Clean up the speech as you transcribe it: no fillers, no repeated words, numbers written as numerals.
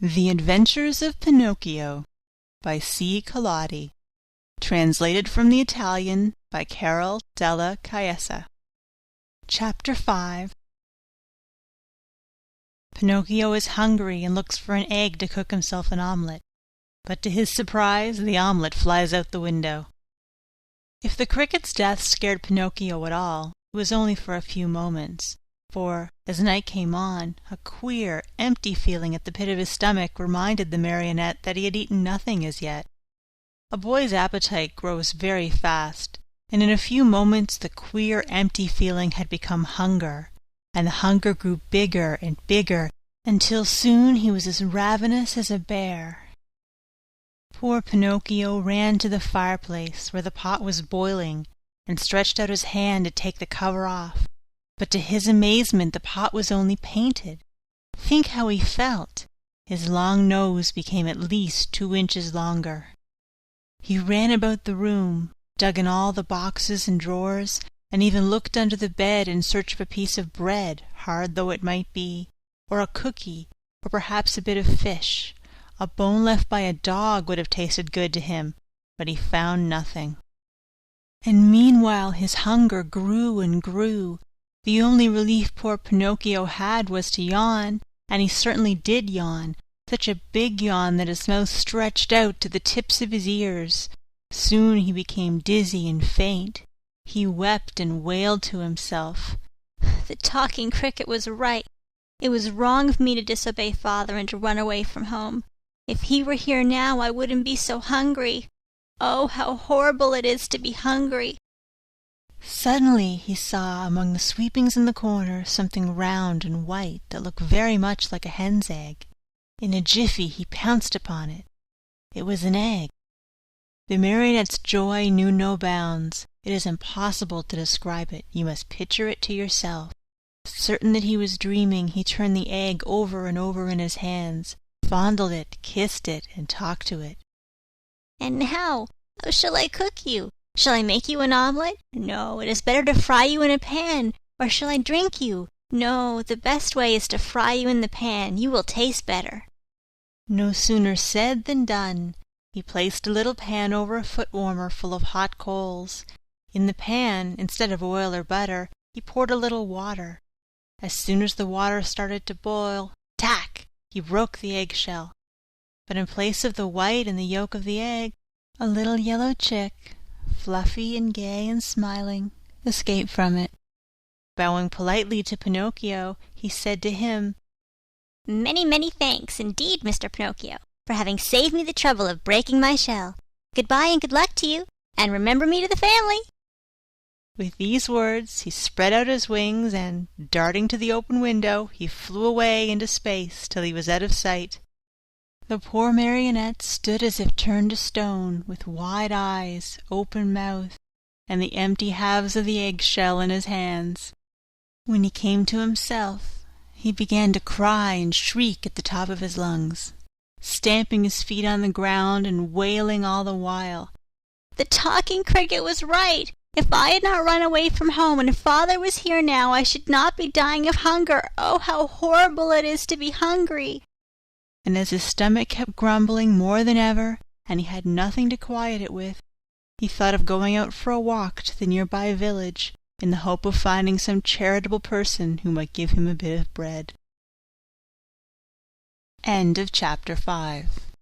The Adventures of Pinocchio by C. Collodi. Translated from the Italian by Carol della Chiesa. Chapter 5. Pinocchio is hungry and looks for an egg to cook himself an omelette. But to his surprise, the omelette flies out the window. If the cricket's death scared Pinocchio at all, it was only for a few moments. For, as night came on, a queer, empty feeling at the pit of his stomach reminded the marionette that he had eaten nothing as yet. A boy's appetite grows very fast, and in a few moments the queer, empty feeling had become hunger, and the hunger grew bigger and bigger, until soon he was as ravenous as a bear. Poor Pinocchio ran to the fireplace where the pot was boiling, and stretched out his hand to take the cover off. But to his amazement the pot was only painted. Think how he felt! His long nose became at least 2 inches longer. He ran about the room, dug in all the boxes and drawers, and even looked under the bed in search of a piece of bread, hard though it might be, or a cookie, or perhaps a bit of fish. A bone left by a dog would have tasted good to him, but he found nothing. And meanwhile his hunger grew and grew. The only relief poor Pinocchio had was to yawn, and he certainly did yawn, such a big yawn that his mouth stretched out to the tips of his ears. Soon he became dizzy and faint. He wept and wailed to himself. The talking cricket was right. It was wrong of me to disobey father and to run away from home. If he were here now I wouldn't be so hungry. Oh, how horrible it is to be hungry! Suddenly he saw among the sweepings in the corner something round and white that looked very much like a hen's egg. In a jiffy he pounced upon it. It was an egg. The marionette's joy knew no bounds. It is impossible to describe it. You must picture it to yourself. Certain that he was dreaming, he turned the egg over and over in his hands, fondled it, kissed it, and talked to it. And now, how shall I cook you? Shall I make you an omelette? No, it is better to fry you in a pan. Or shall I drink you? No, the best way is to fry you in the pan. You will taste better. No sooner said than done. He placed a little pan over a foot warmer full of hot coals. In the pan, instead of oil or butter, he poured a little water. As soon as the water started to boil, tack! He broke the eggshell. But in place of the white and the yolk of the egg, a little yellow chick, fluffy and gay and smiling, escaped from it. Bowing politely to Pinocchio, he said to him, Many, many thanks indeed, Mr. Pinocchio, for having saved me the trouble of breaking my shell. Goodbye and good luck to you, and remember me to the family. With these words he spread out his wings, and, darting to the open window, he flew away into space till he was out of sight. The poor marionette stood as if turned to stone, with wide eyes, open mouth, and the empty halves of the egg-shell in his hands. When he came to himself, he began to cry and shriek at the top of his lungs, stamping his feet on the ground and wailing all the while. The talking cricket was right. If I had not run away from home and if father was here now, I should not be dying of hunger. Oh, how horrible it is to be hungry! And as his stomach kept grumbling more than ever, and he had nothing to quiet it with, he thought of going out for a walk to the nearby village, in the hope of finding some charitable person who might give him a bit of bread. End of Chapter 5.